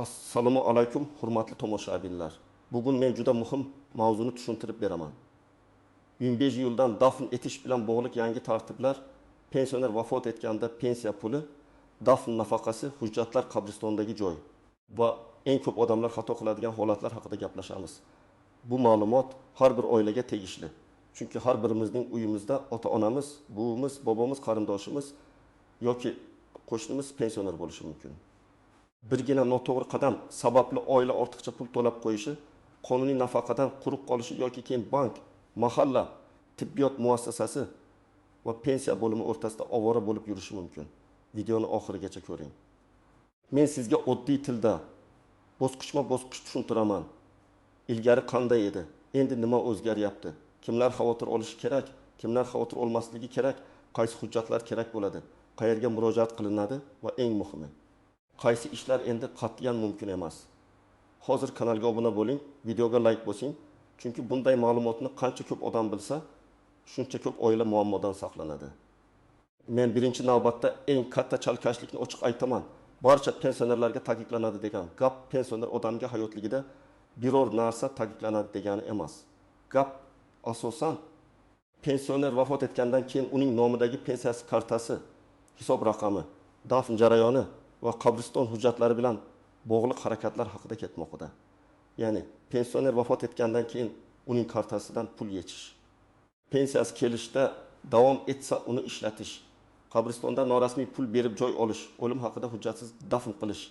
Assalomu alaykum, hurmatli tomoshabinlar. Bugun men juda muhim mavzuni tushuntirib beraman. 15 yildan dafn etish bilan bog'liq yangi tartiblar, pensioner vafot etganda pensiya puli, dafn nafaqasi, hujjatlar qabristondagi joy va eng ko'p odamlar xato qiladigan holatlar haqida gaplashamiz. Bu ma'lumot har bir oilaga tegishli. Chunki har birimizning uyimizda ota-onamiz, buvimiz, bobomiz, qarindoshimiz yoki qo'shnimiz pensioner bo'lishi mumkin. Birgina noto'g'ri qadam sababli oila ortiqcha pul to'lab qo'yishi, qonuniy nafaqadan quruq qolishi yoki keyin bank, mahalla, tibbiyot muassasasi va pensiya bo'limi o'rtasida ovora bo'lib yurishi mumkin. Videoni oxirigacha ko'ring. Men sizga oddiy tilda bosqichma-bosqich tushuntiraman. Ilgari qanday edi? Endi nima o'zgaryapti? Kimlar xavotir olishi kerak? Kimlar xavotir olmasligi kerak? Qaysi hujjatlar kerak bo'ladi? Qayerga murojaat qilinadi va eng muhimi, qaysi ishlar endi qat'iyan mumkin emas. Hozir kanalga obuna bo'ling, videoga like bosing, chunki bunday ma'lumotni qancha ko'p odam bilsa, shuncha ko'p oila muammodan saqlanadi. Men birinchi navbatda eng katta chalkashlikni ochiq aytaman. Barcha pensionerlarga taqiqlanadi degan gap pensioner odamga hayotligida biror narsa taqiqlanadi degani emas. Gap asosan pensioner vafot etgandan keyin uning nomidagi pensiyasi kartasi, hisob raqami, dafn jarayoni va qabriston hujjatlari bilan bog'liq harakatlar haqida ketmoqda. Ya'ni pensioner vafot etgandan keyin uning kartasidan pul yechish, pensiyasi kelishda davom etsa uni ishlatish, qabristonda norasmiy pul berib joy olish, o'lim haqida hujjatsiz dafn qilish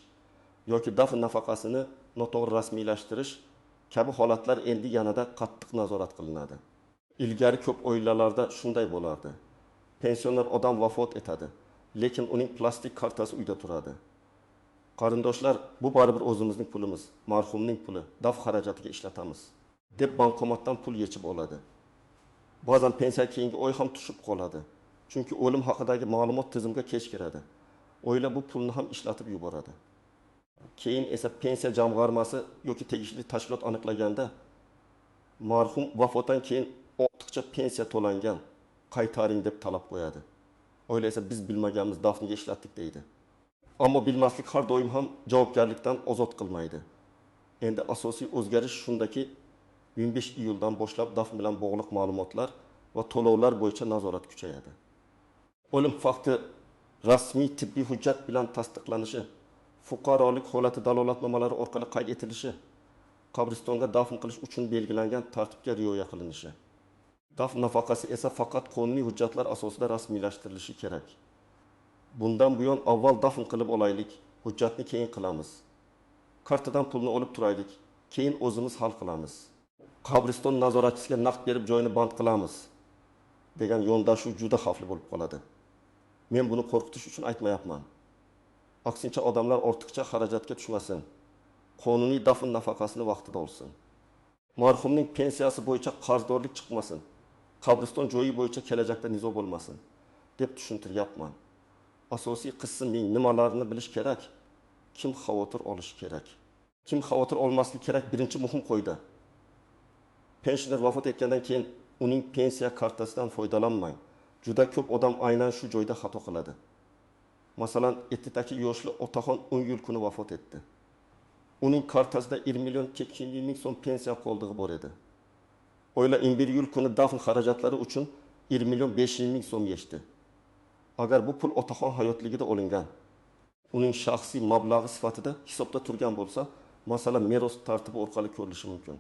yoki dafn nafaqasini noto'g'ri rasmiylashtirish kabi holatlar endi yanada qattiq nazorat qilinadi. Ilgari ko'p oilalarda shunday bo'lardi. Pensioner odam vafot etadi, lekin uning plastik kartasi uyda turadi. Qarindoshlar, bu baribir o'zimizning pulimiz, marhumning puli, daf xarajatiga ishlatamiz deb bankomatdan pul yechib oladi. Ba'zan pensiya keyingi oy ham tushib qoladi. Chunki o'lim haqidagi ma'lumot tizimga kech kiradi. Oila bu pulni ham ishlatib yuboradi. Keyin esa pensiya jamg'armasi yoki tegishli tashkilot aniqlaganda marhum vafotdan keyin ortiqcha pensiya to'langan, qaytaring deb talab qo'yadi. Oila esa biz bilmaganmiz, dafnga ishlatdik deydi. Ammo bilmaslik har doim ham javobgarlikdan ozod qilmaydi. Endi asosiy o'zgarish shundaki, 15 iyuldan boshlab dafn bilan bog'liq ma'lumotlar va to'lovlar bo'yicha nazorat kuchayadi. O'lim fakti rasmiy tibbiy hujjat bilan tasdiqlanishi, fuqarolik holati dalolatnomalari orqali qayd etilishi, qabristonga dafn qilish uchun belgilangan tartibga rioya qilinishi. Dafn nafaqasi esa faqat qonuniy hujjatlar asosida rasmiylashtirilishi kerak. Bundan buyon avval dafn qilib olaylik, hujjatni keyin qilamiz. Kartadan pulni olib turaylik, keyin o'zimiz hal qilamiz. Qabriston nazoratchisiga naqd berib joyini band qilamiz degan yondashuv juda xavfli bo'lib qoladi. Men buni qo'rqitish uchun aytmayapman. Aksincha odamlar ortiqcha xarajatga tushmasin. Qonuniy dafn nafaqasini vaqtida olsin. Marhumning pensiyasi bo'yicha qarzdorlik chiqmasin. Qabriston joyi bo'yicha kelajakda nizo bo'lmasin deb tushuntiryapman. Asosiy qismning nimalarni bilish kerak? Kim xavotir olishi kerak? Kim xavotir olmasligi kerak? Birinchi muhim qo'ydi. Pensioner vafot etgandan keyin uning pensiya kartasidan foydalanmang. Juda ko'p odam aynan shu joyda xato qiladi. Masalan, Ettidagi yoshli otaxon 10 yil kuni vafot etdi. Uning kartasida 20 million 200 ming so'm pensiya qoldig'i bor edi. Oila 11 yil kuni dafn xarajatlari uchun 20 million 500 ming so'm yechdi. Agar bu pul otaxon hayotligida olingan, uning shaxsiy mablag'i sifatida hisobda turgan bo'lsa, masala meros tartibi orqali ko'rilishi mumkin.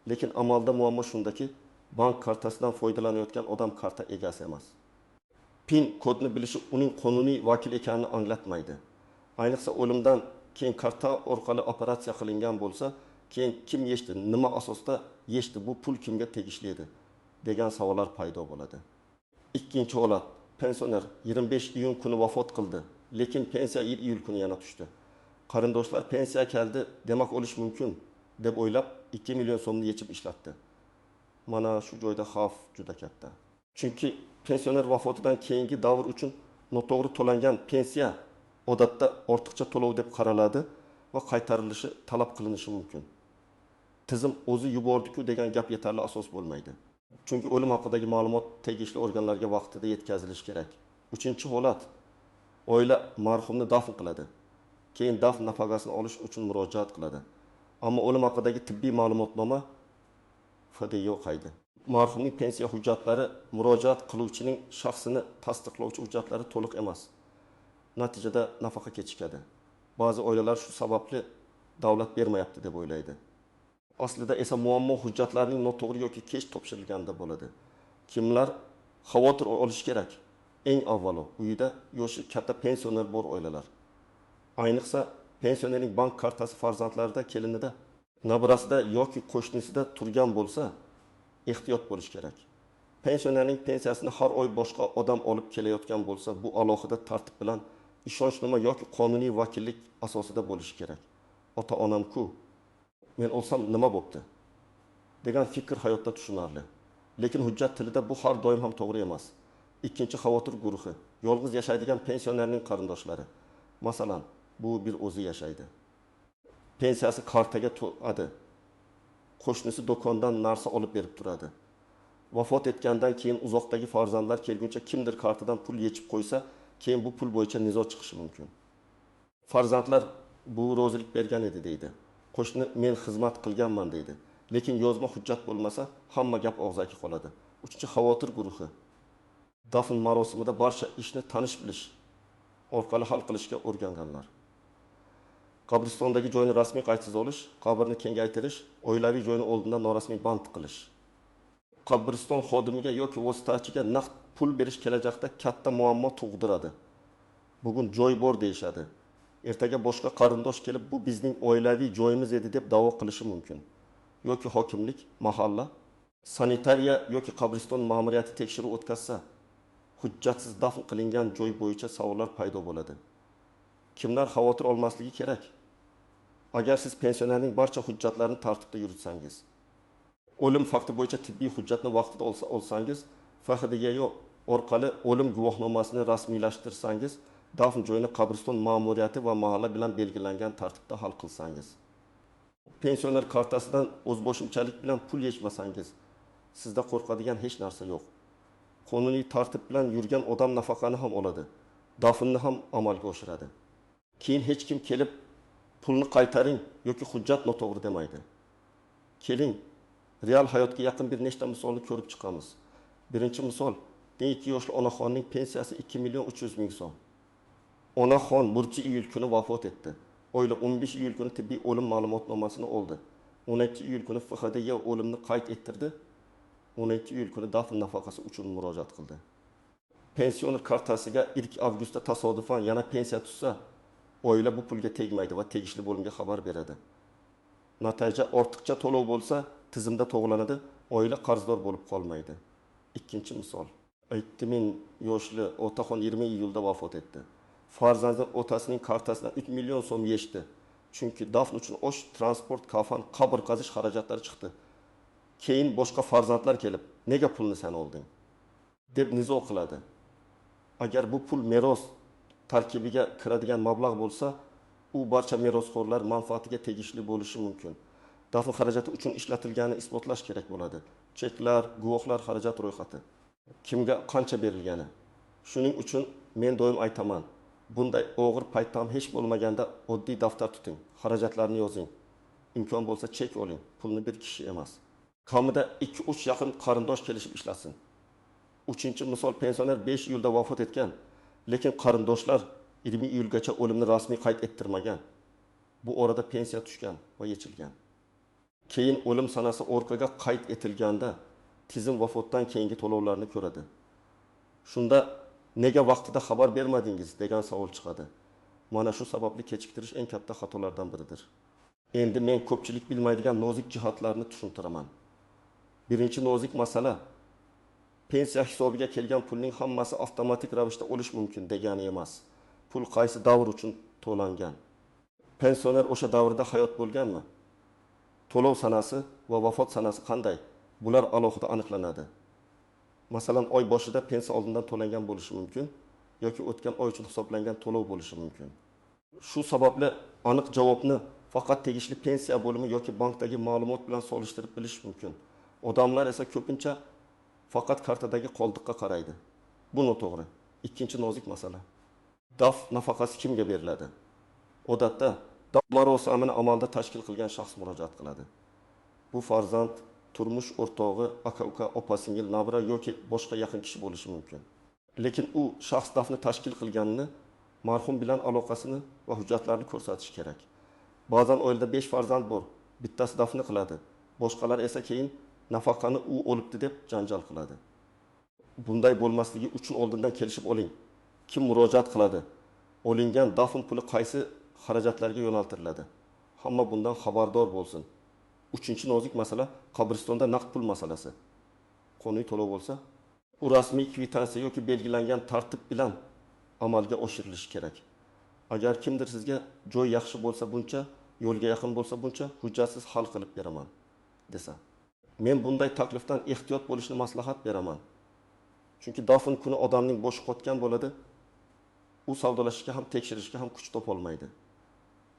Lekin amalda muammo shundaki, bank kartasidan foydalanayotgan odam karta egasi emas. PIN kodni bilishi uning qonuniy vakil ekanini anglatmaydi. Ayniqsa o'limdan keyin karta orqali operatsiya qilingan bo'lsa, keyin kim yechdi, nima asosda yechdi, bu pul kimga tegishli edi degan savollar paydo bo'ladi. Ikkinchi holat, pensioner 25 iyun kuni vafot qildi, lekin pensiya 1 iyul kuni yana tushdi. Qarindoshlar pensiya keldi, demak o'lish mumkin deb o'ylab 2 million so'mni yechib ishlatdi. Mana shu joyda xavf juda katta. Chunki pensioner vafotidan keyingi davr uchun noto'g'ri to'langan pensiya odatda ortiqcha to'lov deb qaraladi va qaytarilishi talab qilinishi mumkin. Tizim o'zi yubordi-ku degan gap yetarli asos bo'lmaydi. Chunki o'lim haqidagi ma'lumot tegishli organlarga vaqtida yetkazilishi kerak. 3-holat, oila marhumni dafn qiladi. keyin dafn nafaqasini olish uchun murojaat qiladi. Ammo o'lim haqidagi tibbiy ma'lumotnoma FD yo'q haydi. Marhumning pensiya hujjatlari murojaat qiluvchining shaxsini tasdiqlovchi hujjatlari to'liq emas. Natijada nafaqa kechikadi. Ba'zi oilalar shu sababli davlat bermayapti deb o'ylaydi. Aslida esa muammo hujjatlarning noto'g'ri yoki kech topshirilganda bo'ladi. Kimlar xavotir olish kerak? Eng avvalo, uyida yoshi katta pensioner bor oilalar. Ayniqsa pensionerning bank kartasi farzandlarida, kelinida, nabirasida yoki qo'shnisida turgan bo'lsa, ehtiyot bo'lish kerak. Pensionerning pensiyasini har oy boshqa odam olib kelayotgan bo'lsa, bu alohida tartib bilan ishonchnoma yoki qonuniy vakillik asosida bo'lishi kerak. Ota-onam-ku, men olsam nima bo'pti degan fikr hayotda tushunarli. Lekin hujjat tilida bu har doim ham to'g'ri emas. Ikkinchi xavotir guruhi, yolg'iz yashaydigan pensionerning qarindoshlari. Masalan, bu bir o'zi yashaydi. Pensiyasi kartaga to'ladi. Qo'shnisi do'kondan narsa olib berib turadi. Vafot etgandan keyin uzoqdagi farzandlar kelguncha kimdir kartadan pul yechib qo'ysa, keyin bu pul bo'yicha nizo chiqishi mumkin. Farzandlar bu rozilik bergan edi deydi. Qo'shni men xizmat qilganman deydi. Lekin yozma hujjat bo'lmasa, hamma gap og'zaki qoladi. Uchinchi xavotir guruhi. Dafn marosimida barcha ishni tanish bilish orqali hal qilishga o'rganganlar. Qabristondagi joyni rasmiy qaydsiz olish, qabrni kengaytirish, oilaviy joyni oldindan norasmiy band qilish. Qabriston xodimiga yoki vositachiga naqd pul berish kelajakda katta muammo tug'diradi. Bugun joy bor deyishadi. Ertaga boshqa qarindosh kelib, bu bizning oilaviy joyimiz edi deb da'vo qilishi mumkin. Yoki hokimlik, mahalla, sanitariya yoki qabriston ma'muriyati tekshiruv o'tkazsa, hujjatsiz dafn qilingan joy bo'yicha savollar paydo bo'ladi. Kimlar xavotir olmasligi kerak? Agar siz pensionerning barcha hujjatlarini tartibda yuritsangiz, o'lim fakti bo'yicha tibbiy hujjatni vaqtida olsangiz, FHDga orqali o'lim guvohnomasini rasmiylashtirsangiz, dafn joyini qabriston ma'muriyati va mahalla bilan belgilangan tartibda hal qilsangiz, pensioner kartasidan o'zboshimchalik bilan pul yechmasangiz, sizda qo'rqadigan hech narsa yo'q. Qonuniy tartib bilan yurgan odam nafaqani ham oladi, dafnni ham amalga oshiradi. Keyin hech kim kelib pulni qaytaring yoki hujjat noto'g'ri demaydi. Keling, real hayotga yaqin bir nechta misolni ko'rib chiqamiz. Birinchi misol, 2 yoshli onaxonning pensiyasi 2 million 300 ming so'm. Onaxon 1-iyul kuni vafot etdi. Oila 15-iyul kuni tibbiy o'lim ma'lumotnomasini oldi. 12-iyul kuni FHDga o'limni qayd ettirdi. 12-iyul kuni dafn nafaqasi uchun murojaat qildi. Pensioner kartasiga 2 avgustda tasodifan yana pensiya tutsa, oila bu pulga tegmaydi va tegishli bo'limga xabar beradi. Natija ortiqcha to'lov bo'lsa, tizimda to'g'lanadi, oila qarzdor bo'lib qolmaydi. Ikkinchi misol. 2000 yoshli otaxon 20-iyulda vafot etdi. Farzandi otasining kartasidan 3 million so'm yechdi. Chunki dafn uchun osh, transport, kafan, qabr qazish xarajatlari chiqdi. Keyin boshqa farzandlar kelib, nega pulni sen olding deb nizo qiladi. Agar bu pul meros tarkibiga kiradigan mablag' bo'lsa, u barcha merosxo'rlar manfaatiga tegishli bo'lishi mumkin. Dafn xarajati uchun ishlatilganini isbotlash kerak bo'ladi. Cheklar, guvohlar xarajat ro'yxati. Kimga qancha berilgani. Shuning uchun men doim aytaman, bunday og'ir paytdan hech bo'lmaganda oddiy daftar tuting, xarajatlarni yozing. Imkon bo'lsa chek oling, pulni bir kishi emas. Kamida 2-3 yaqin qarindosh kelishib ishlasin. Uchinchi misol, pensioner 5 iyulda vafot etgan, lekin qarindoshlar 20 iyulgacha o'limni rasmiy qayd ettirmagan. Bu orada pensiya tushgan va yechilgan. Keyin o'lim sanasi orqaga qayd etilganda tizim vafotdan keyingi to'lovlarni ko'radi. Shunda nega vaqtida xabar bermadingiz degan savol chiqadi. Mana shu sababli kechiktirish eng katta xatolardan biridir. Endi men ko'pchilik bilmaydigan nozik jihatlarni tushuntiraman. Birinchi nozik masala, pensiya hisobiga kelgan pulning hammasi avtomatik ravishda olish mumkin degani emas. Pul qaysi davr uchun to'langan? Pensioner o'sha davrda hayot bo'lganmi? To'lov sanasi va vafot sanasi qanday? Bular alohida aniqlanadi. Masalan, oy boshida pensiya oldindan to'langan bo'lishi mumkin yoki o'tgan oy uchun hisoblangan to'lov bo'lishi mumkin. Shu sababli aniq javobni faqat tegishli pensiya bo'limi yoki bankdagi ma'lumot bilan solishtirib bilish mumkin. Odamlar esa ko'pincha faqat kartadagi qoldiqqa qaraydi. Bu noto'g'ri. Ikkinchi nozik masala. Dafn nafaqasi kimga beriladi? Odatda daf marosimini amalda tashkil qilgan shaxs murojaat qiladi. Bu farzand, turmush o'rtog'i, aka-uka, opa-singil, nabira yoki boshqa yaqin kishi bo'lishi mumkin. Lekin u shaxs dafni tashkil qilganini, marhum bilan aloqasini va hujjatlarini ko'rsatish kerak. Ba'zan oilada 5 farzand bor, bittasi dafni qiladi, boshqalar esa keyin nafaqani u o'libdi deb janjal qiladi. Bunday bo'lmasligi uchun oldindan kelishib oling. Kim murojaat qiladi? Olingan dafn puli qaysi xarajatlarga yo'naltiriladi? Hamma bundan xabardor bo'lsin. 3-nozik masala qabristonda naqd pul masalasi. Qonuniy to'lov bo'lsa, u rasmiy kvitansiya yoki belgilangan tartib bilan amalga oshirilishi kerak. Agar kimdir sizga joy yaxshi bo'lsa buncha, yo'lga yaqin bo'lsa buncha, hujjatsiz hal qilib beraman desa, men bunday taklifdan ehtiyot bo'lishni maslahat beraman. Chunki dafn kuni odamning boshi qotgan bo'ladi. U savdolashishga ham, tekshirishga ham kuch topolmaydi.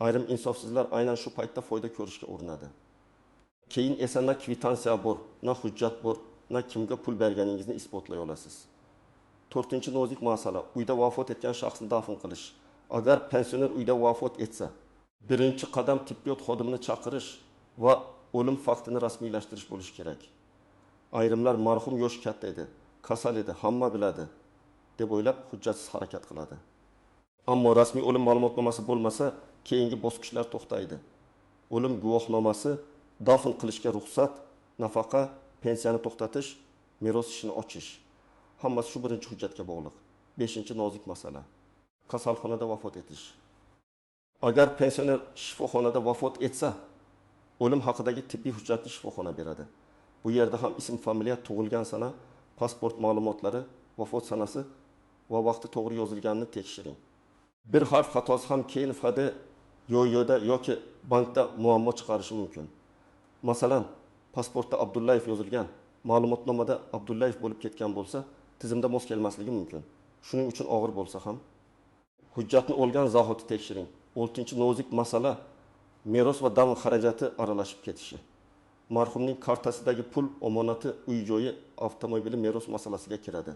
Ayrim insofsizlar aynan shu paytda foyda ko'rishga urinadi. Keyin esa na kvitansiya bor, na hujjat bor, na kimga pul berganingizni isbotlay olasiz. 4-nozik masala, uyda vafot etgan shaxsni dafn qilish. Agar pensioner uyda vafot etsa, birinchi qadam tibbiyot xodimini chaqirish va o'lim faktini rasmiylashtirish bo'lishi kerak. Ayrimlar marhum yoshi katta edi, kasal edi, hamma biladi deb o'ylab hujjatsiz harakat qiladi. Ammo rasmiy o'lim ma'lumotnomasi bo'lmasa, keyingi bosqichlar to'xtaydi. O'lim guvohnomasi, dafn qilishga ruxsat, nafaqa, pensiyani to'xtatish, meros ishini ochish. Hammasi shu birinchi hujjatga bog'liq. 5-nozik masala. Kasalxonada vafot etish. Agar pensioner shifoxonada vafot etsa, o'lim haqidagi tibbiy hujjatni shifoxona beradi. Bu yerda ham ism, familiya, tug'ilgan sana, pasport ma'lumotlari, vafot sanasi va vaqti to'g'ri yozilganini tekshiring. Bir harf xatosi ham keyin ifade yo'da yoki bankda muammo chiqarishi mumkin. Masalan, pasportda Abdullayev yozilgan, ma'lumotnomada Abdullayev bo'lib ketgan bo'lsa, tizimda mos kelmasligi mumkin. Shuning uchun og'ir bo'lsa ham hujjatni olgan zahoti tekshiring. 6-nozik masala meros va dam xarajati aralashib ketishi. Marhumning kartasidagi pul, omonati, uy-joyi, avtomobili meros masalasiga kiradi.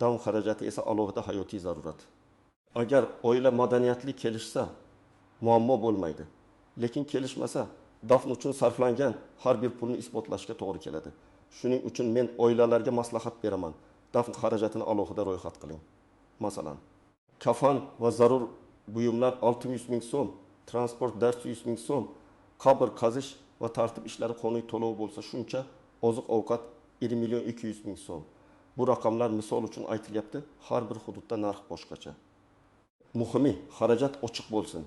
Dam xarajati esa alohida hayotiy zarurat. Agar oila madaniyatli kelishsa, muammo bo'lmaydi. Lekin kelishmasa, dafn uchun sarflangan har bir pulni isbotlashga to'g'ri keladi. Shuning uchun men oilalarga maslahat beraman. Dafn xarajatini alohida ro'yxat qiling. Masalan, kafan va zarur buyumlar 600 ming so'm, transport 400 ming so'm, qabr qazish va tartib ishlari qonuniy to'lov bo'lsa shuncha, oziq-ovqat 1 million 200 ming so'm. Bu raqamlar misol uchun aytilyapti, har bir hududda narx boshqacha. Muhimi, xarajat ochiq bo'lsin.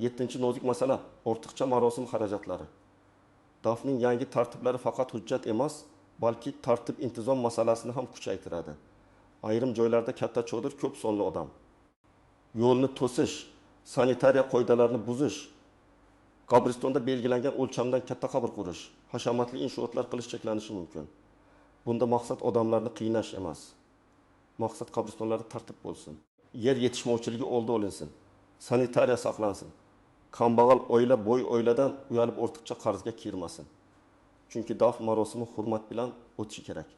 7-nozik masala, ortiqcha marosim xarajatlari. Dafning yangi tartiblari faqat hujjat emas, balki tartib intizom masalasini ham kuchaytiradi. Ayrim joylarda katta chodir, ko'p sonli odam. Yo'lni to'sish, sanitariya qoidalarini buzish, qabristonda belgilangan o'lchamdan katta qabr qurish, hashamatli inshootlar qilish cheklanishi mumkin. Bunda maqsad odamlarni qiynash emas. Maqsad qabristonlarda tartib bo'lsin. Yer yetishmovchiligi oldi olinsin. Sanitariya saqlansin. Kambag'al oila bo'y oiladan uyalib ortiqcha qarzga kirmasin. Chunki dafn marosimi hurmat bilan o'tishi kerak.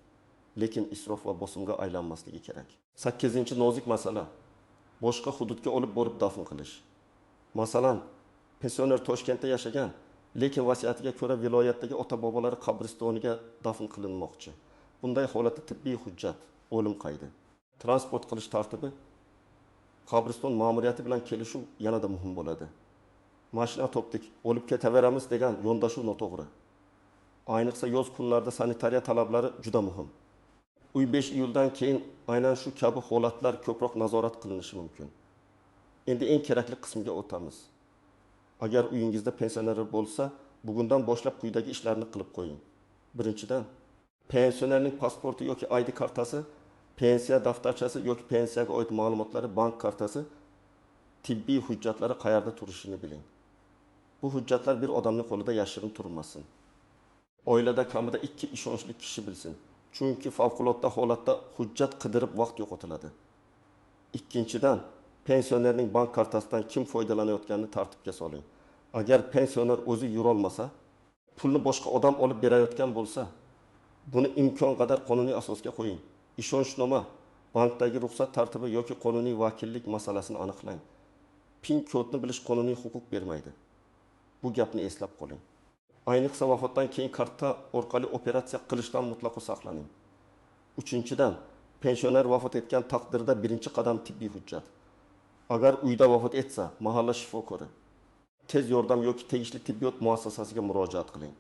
Lekin isrof va bosimga aylanmasligi kerak. 8-nozik masala. Boshqa hududga olib borib dafn qilish. Masalan, pensioner Toshkentda yashagan, lekin vasiyatiga ko'ra viloyatdagi ota-bobolari qabristoniga dafn qilinmoqchi. Bunday holatda tibbiy hujjat, o'lim qaydi. Transport qilish tartibi, qabriston ma'muriyati bilan kelishuv yanada muhim bo'ladi. Mashina topdik, olib ketaveramiz degan yondashuv noto'g'ri. Ayniqsa yoz kunlarida sanitariya talablari juda muhim. Uy 5 iyuldan keyin aynan shu kabi holatlar ko'proq nazorat qilinishi mumkin. Endi eng kerakli qismga o'tamiz. Agar uyingizda pensionerlar bo'lsa, bugundan boshlab quyidagi ishlarni qilib qo'ying. Birinchidan, pensionerning pasporti yoki ID kartasi, pensiya daftarchasi yoki pensiyaga oid ma'lumotlari, bank kartasi, tibbiy hujjatlari qayerda turishini biling. Bu hujjatlar bir odamning qo'lida yashirin turmasin. Oilada kamida 2 ishonchli kishi bilsin. Chunki favqulodda holatda hujjat qidirib vaqt yo'qotiladi. Ikkinchidan, pensionerning bank kartasidan kim foydalanayotganini tartibga soling. Agar pensioner o'zi yura olmasa, pulni boshqa odam olib berayotgan bo'lsa, buni imkon qadar qonuniy asosga qo'ying. Ishonchnoma, bankdagi ruxsat tartibi yoki qonuniy vakillik masalasini aniqlang. PIN kodini bilish qonuniy huquq bermaydi. Bu gapni eslab qoling. Ayniqsa vafotdan keyin karta orqali operatsiya qilishdan mutlaqo saqlaning. Uchinchidan, pensioner vafot etgan taqdirda birinchi qadam tibbiy hujjat. Agar uyda vafot etsa, mahalla shifokori, tez yordam yoki tegishli tibbiyot muassasasiga murojaat qiling.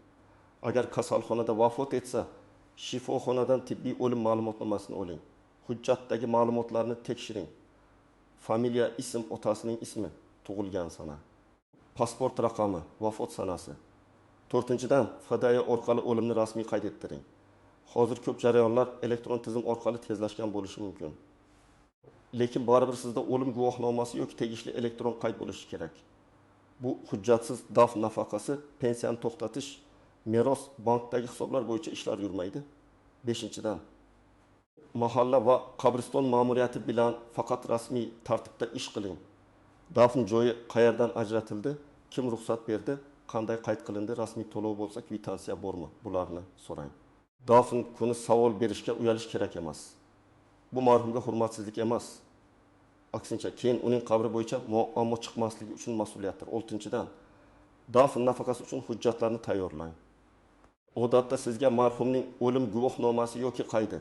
Agar kasalxonada vafot etsa, shifoxonadan tibbiy o'lim ma'lumotnomasini oling. Hujjatdagi ma'lumotlarni tekshiring. Familiya, ism, otasining ismi, tug'ilgan sana, pasport raqami, vafot sanasi. To'rtinchidan, FDI orqali o'limni rasmiy qayd ettiring. Hozir ko'p jarayonlar elektron tizim orqali tezlashgan bo'lishi mumkin. Lekin baribir sizda o'lim guvohnomasi yoki tegishli elektron qayd bo'lishi kerak. Bu hujjatsiz dafn nafaqasi, pensiyani to'xtatish, meros, bankdagi hisoblar bo'yicha ishlar yurmaydi. 5-dan, mahalla va qabriston ma'muriyati bilan faqat rasmiy tartibda ish qiling. Dafn joyi qayerdan ajratildi, kim ruxsat berdi, qanday qayd qilindi, rasmiy to'lov bo'lsa, kvitansiya bormi? Bularni so'rang. Dafn kuni savol berishga uyalish kerak emas. Bu marhumga hurmatsizlik emas. Aksincha, keyin uning qabri bo'yicha muammo chiqmasligi uchun mas'uliyatdir. 6-dan, dafn nafaqasi uchun hujjatlarni tayyorlang. Odatda sizga marhumning o'lim guvohnomasi yoki qaydi,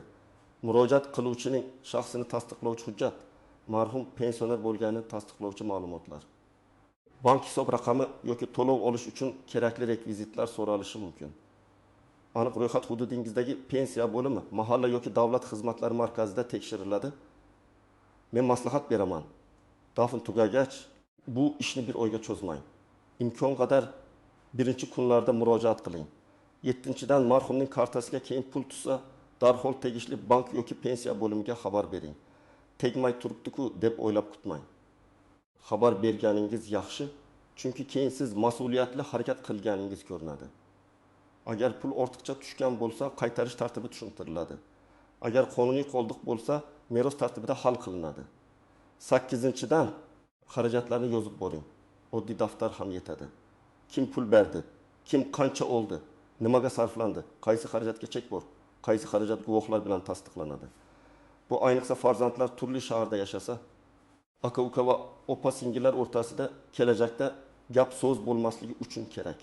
murojaat qiluvchining shaxsini tasdiqlovchi hujjat, marhum pensioner bo'lganini tasdiqlovchi ma'lumotlar, bank hisob raqami yoki to'lov olish uchun kerakli rekvizitlar so'ralishi mumkin. Aniq ro'yxat hududingizdagi pensiya bo'limi mahalla yoki davlat xizmatlari markazida tekshiriladi. Men maslahat beraman. Dafn tugagach, bu ishni bir oyga cho'zmang. Imkon qadar birinchi kunlarda murojaat qiling. 7-dan, marhumning kartasiga keyin pul tushsa, darhol tegishli bank yoki pensiya bo'limiga xabar bering. Tegmay turibdi-ku deb o'ylab kutmang. Xabar berganingiz yaxshi, chunki keyin siz mas'uliyatli harakat qilganingiz ko'rinadi. Agar pul ortiqcha tushgan bo'lsa, qaytarish tartibi tushuntiriladi. Agar qonuniy qoldiq bo'lsa, meros tartibida hal qilinadi. 8-dan, xarajatlarni yozib boring. Oddiy daftar ham yetadi. Kim pul berdi, kim qancha oldi, nimaga sarflandi, qaysi xarajatga chek bor, qaysi xarajat guvohlar bilan tasdiqlanadi. Bu ayniqsa farzandlar turli shaharda yashasa, aka-uka va opa-singillar o'rtasida kelajakda gap so'z bo'lmasligi uchun kerak.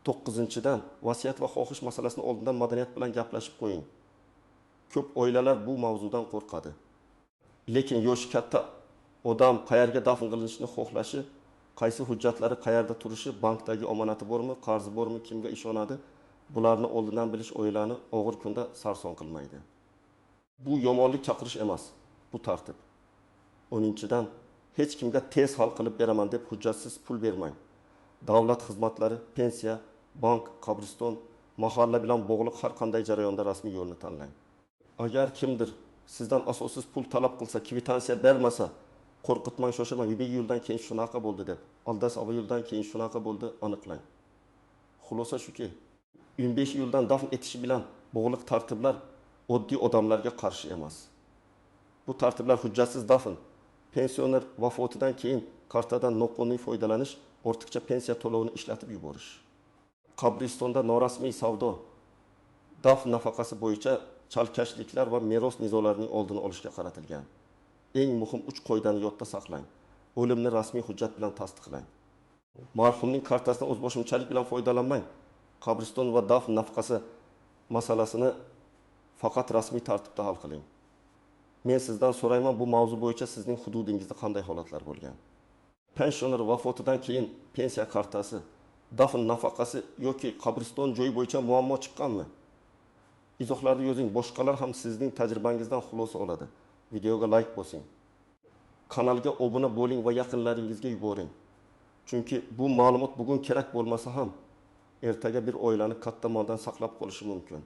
9-dan, vasiyat va xohish masalasini oldindan madaniyat bilan gaplashib qo'ying. Ko'p oilalar bu mavzudan qo'rqadi. Lekin yoshi katta odam qayerga dafn qilinishini xohlashi, qaysi hujjatlari qayerda turishi, bankdagi omonati bormi, qarzi bormi, kimga ishonadi, bularni oldindan bilish oilani og'ir kunda sarson qilmaydi. Bu yomonlik chaqirish emas, bu tartib. 10-dan, hech kimga tez hal qilib beraman deb hujjatsiz pul bermang. Davlat xizmatlari, pensiya, bank, qabriston, mahalla bilan bog'liq har qanday jarayonda rasmiy yo'lni tanlang. Agar kimdir sizdan asossiz pul talab qilsa, kvitansiya bermasa, qo'rqitmang, shoshilmang. 1 yildan keyin shunaqa bo'ldi deb, aldasa 1 yildan keyin shunaqa bo'ldi, aniqlang. Xulosa shuki, 15 yildan dafn etishi bilan bog'liq tartiblar oddiy odamlarga qarshi emas. Bu tartiblar hujjatsiz dafn, pensioner vafotidan keyin kartadan noqonuniy foydalanish, ortiqcha pensiya to'lovini ishlatib yuborish, qabristonda norasmiy savdo, dafn nafaqasi bo'yicha chalkashliklar va meros nizolarining oldini olishga qaratilgan. Eng muhim 3 qoidani yodda saqlang. O'limni rasmiy hujjat bilan tasdiqlang. Marhumning kartasidan o'zboshimchalik bilan foydalanmang. Qabriston va dafn nafaqasi masalasini faqat rasmiy tartibda hal qiling. Men sizdan so'rayman, bu mavzu bo'yicha sizning hududingizda qanday holatlar bo'lgan? Pensioner vafotidan keyin pensiya kartasi, dafn nafaqasi yoki qabriston joyi bo'yicha muammo chiqqanmi? Izohlarni yozing, boshqalar ham sizning tajribangizdan xulosa oladi. Videoga like bosing. Kanalga obuna bo'ling va yaqinlaringizga yuboring. Chunki bu ma'lumot bugun kerak bo'lmasa ham ertaga bir oilani katta moldan saqlab qolishi mumkin.